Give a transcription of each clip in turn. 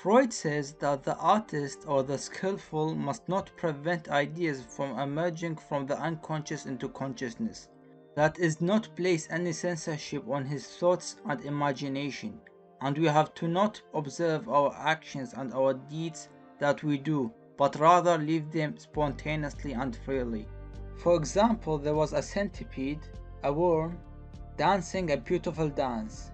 Freud says that the artist or the skillful must not prevent ideas from emerging from the unconscious into consciousness. That is, not place any censorship on his thoughts and imagination, and we have to not observe our actions and our deeds that we do, but rather leave them spontaneously and freely. For example, there was a centipede, a worm, dancing a beautiful dance.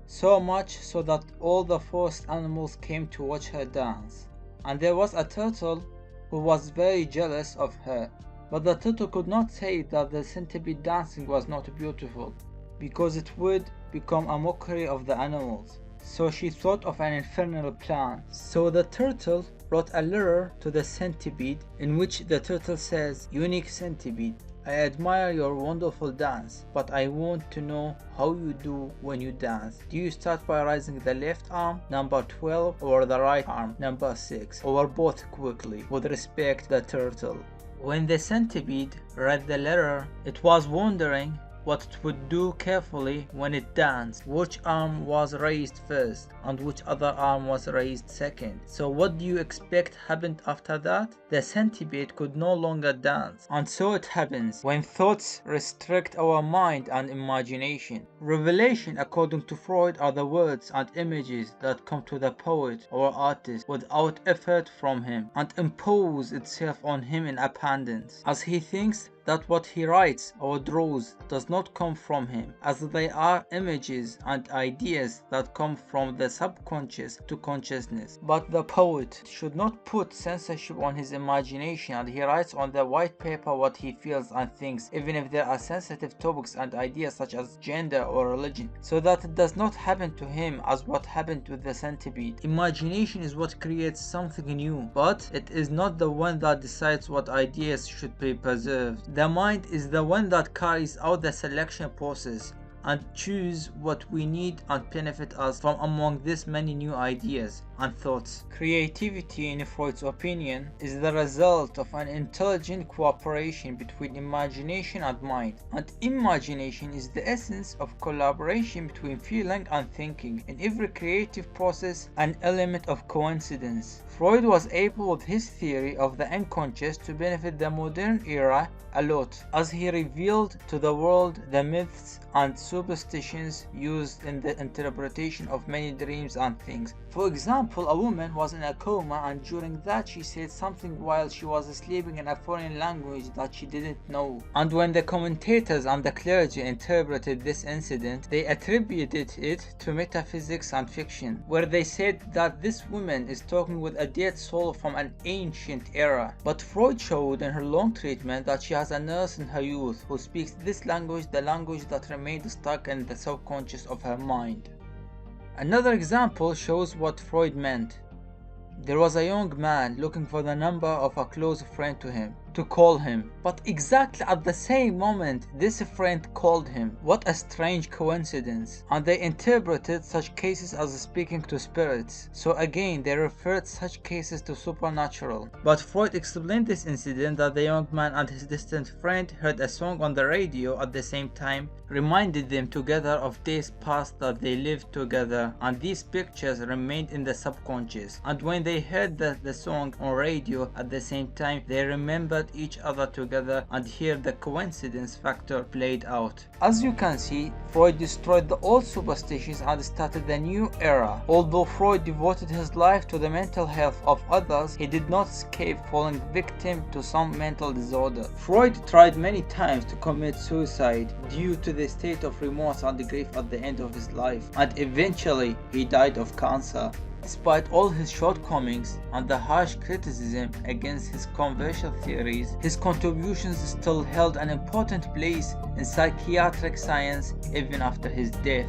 So much so that all the forest animals came to watch her dance. And there was a turtle who was very jealous of her. But the turtle could not say that the centipede dancing was not beautiful, because it would become a mockery of the animals. So she thought of an infernal plan. So the turtle wrote a letter to the centipede in which the turtle says, "Unique centipede, I admire your wonderful dance, but I want to know how you do when you dance. Do you start by raising the left arm, number 12, or the right arm, number 6, or both quickly? With respect, the turtle." When the centipede read the letter, it was wondering what it would do carefully when it danced, which arm was raised first and which other arm was raised second. So what do you expect happened after that? The centipede could no longer dance. And so it happens when thoughts restrict our mind and imagination. Revelation, according to Freud, are the words and images that come to the poet or artist without effort from him and impose itself on him in abundance, as he thinks that what he writes or draws does not come from him, as they are images and ideas that come from the subconscious to consciousness. But the poet should not put censorship on his imagination, and he writes on the white paper what he feels and thinks, even if there are sensitive topics and ideas such as gender or religion, so that it does not happen to him as what happened with the centipede. Imagination is what creates something new, but it is not the one that decides what ideas should be preserved. The mind is the one that carries out the selection process and choose what we need and benefit us from among these many new ideas and thoughts. Creativity, in Freud's opinion, is the result of an intelligent cooperation between imagination and mind, and imagination is the essence of collaboration between feeling and thinking. In every creative process, an element of coincidence. Freud was able with his theory of the unconscious to benefit the modern era a lot, as he revealed to the world the myths and superstitions used in the interpretation of many dreams and things. For example, a woman was in a coma, and during that she said something while she was sleeping in a foreign language that she didn't know. And when the commentators and the clergy interpreted this incident, they attributed it to metaphysics and fiction, where they said that this woman is talking with a dead soul from an ancient era. But Freud showed in her long treatment that she has a nurse in her youth who speaks this language, the language that remained stuck in the subconscious of her mind. Another example shows what Freud meant. There was a young man looking for the number of a close friend to him to call him, but exactly at the same moment this friend called him. What a strange coincidence. And they interpreted such cases as speaking to spirits, so again they referred such cases to supernatural. But Freud explained this incident that the young man and his distant friend heard a song on the radio at the same time, reminded them together of days past that they lived together, and these pictures remained in the subconscious, and when they heard the song on radio at the same time, they remembered each other together, and here the coincidence factor played out. As you can see, Freud destroyed the old superstitions and started the new era. Although Freud devoted his life to the mental health of others, he did not escape falling victim to some mental disorder. Freud tried many times to commit suicide due to the state of remorse and grief at the end of his life, and eventually he died of cancer. Despite all his shortcomings and the harsh criticism against his controversial theories, his contributions still held an important place in psychiatric science even after his death.